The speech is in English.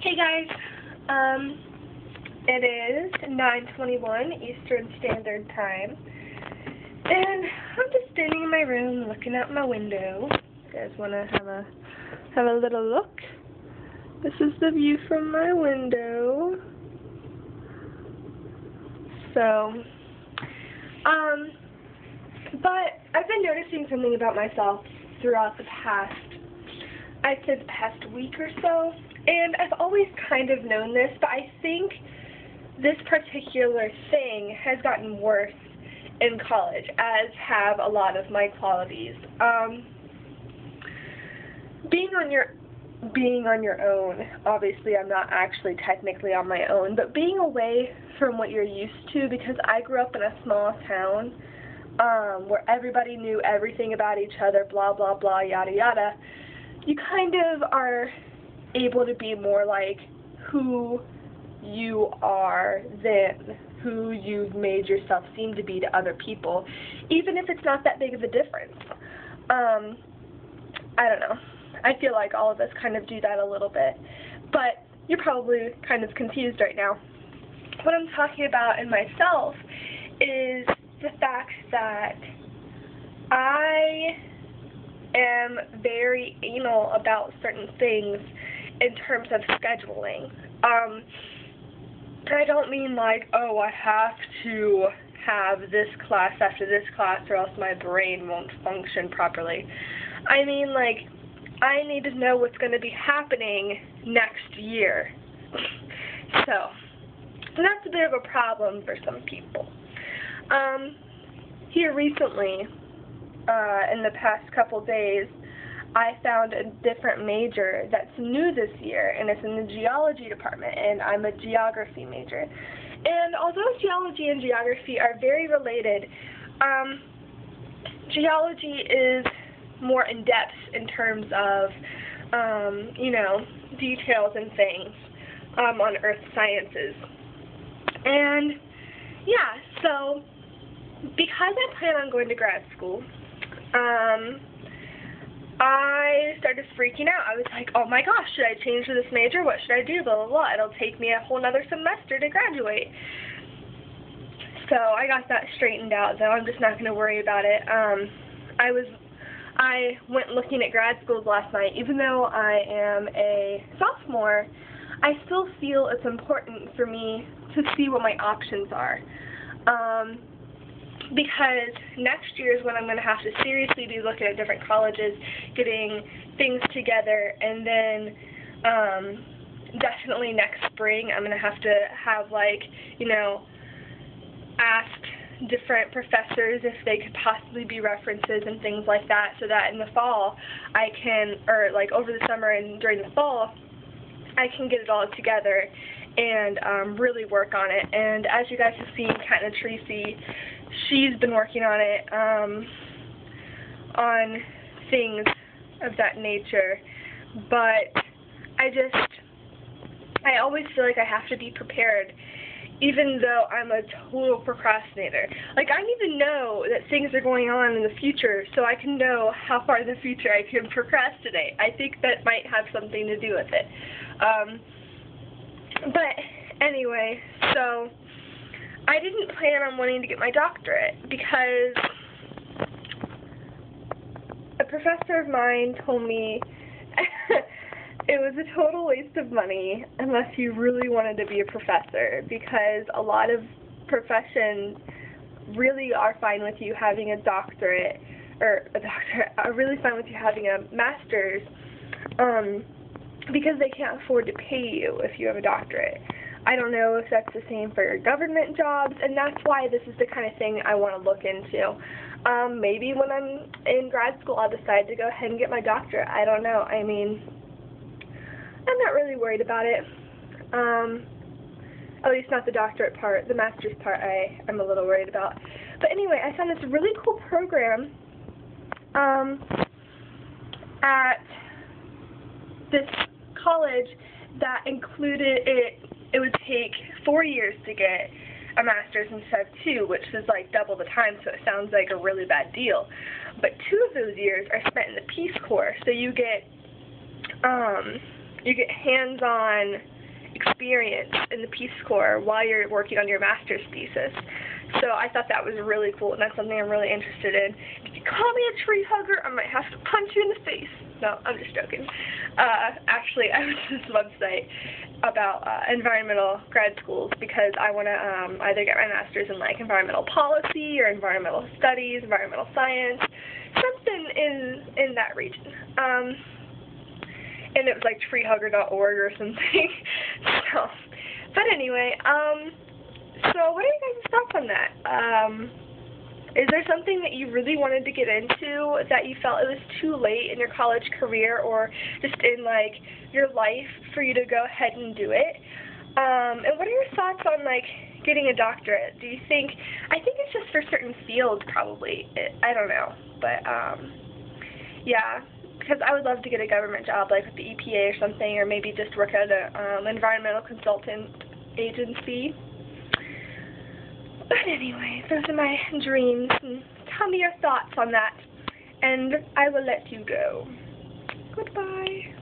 Hey guys, it is 9:21 Eastern Standard Time, and I'm just standing in my room looking out my window. You guys want to have a little look? This is the view from my window. So, but I've been noticing something about myself throughout the past, I'd say the past week or so. And I've always kind of known this, but I think this particular thing has gotten worse in college, as have a lot of my qualities. Being on your own, obviously I'm not actually technically on my own, but being away from what you're used to, because I grew up in a small town where everybody knew everything about each other, blah, blah, blah, yada, yada, you kind of are able to be more like who you are than who you've made yourself seem to be to other people, even if it's not that big of a difference. I don't know. I feel like all of us kind of do that a little bit, but you're probably kind of confused right now. What I'm talking about in myself is the fact that I am very anal about certain things in terms of scheduling. And I don't mean like, oh, I have to have this class after this class or else my brain won't function properly. I mean, like, I need to know what's going to be happening next year. So, and that's a bit of a problem for some people. Here recently, in the past couple days, I found a different major that's new this year, and it's in the geology department, and I'm a geography major. And although geology and geography are very related, geology is more in-depth in terms of, you know, details and things on earth sciences. And, yeah, so because I plan on going to grad school, I started freaking out. I was like, oh my gosh, should I change to this major? What should I do? Blah, blah, blah. It'll take me a whole nother semester to graduate. So I got that straightened out, though. I'm just not going to worry about it. I went looking at grad schools last night. Even though I am a sophomore, I still feel it's important for me to see what my options are. Because next year is when I'm going to have to seriously be looking at different colleges, getting things together, and then definitely next spring I'm going to have like, you know, ask different professors if they could possibly be references and things like that, so that in the fall I can, or like over the summer and during the fall, I can get it all together and really work on it. And as you guys have seen, Kat and Tracy, she's been working on it, on things of that nature, but I always feel like I have to be prepared, even though I'm a total procrastinator. Like, I need to know that things are going on in the future so I can know how far in the future I can procrastinate. I think that might have something to do with it. But anyway, so I didn't plan on wanting to get my doctorate because a professor of mine told me it was a total waste of money unless you really wanted to be a professor, because a lot of professions really are fine with you having a doctorate, are really fine with you having a master's, because they can't afford to pay you if you have a doctorate. I don't know if that's the same for government jobs, and that's why this is the kind of thing I want to look into. Maybe when I'm in grad school I'll decide to go ahead and get my doctorate. I don't know. I mean, I'm not really worried about it. At least not the doctorate part. The master's part I'm a little worried about. But anyway, I found this really cool program at this college that included it would take 4 years to get a master's instead of 2, which is like double the time, so it sounds like a really bad deal. But 2 of those years are spent in the Peace Corps, so you get you get hands-on experience in the Peace Corps while you're working on your master's thesis. So I thought that was really cool, and that's something I'm really interested in. If you call me a tree hugger, I might have to punch you in the face. No, I'm just joking. Actually, I went to this website about environmental grad schools because I want to either get my master's in like environmental policy or environmental studies, environmental science, something in that region. And it was like treehugger.org or something. But anyway, so what are you guys' thoughts on that? Is there something that you really wanted to get into that you felt it was too late in your college career or just in like your life for you to go ahead and do it? And what are your thoughts on like getting a doctorate? Do you think, I think it's just for certain fields probably, I don't know, but yeah, because I would love to get a government job like with the EPA or something, or maybe just work at an environmental consultant agency. But anyway, those are my dreams, and tell me your thoughts on that, and I will let you go. Goodbye.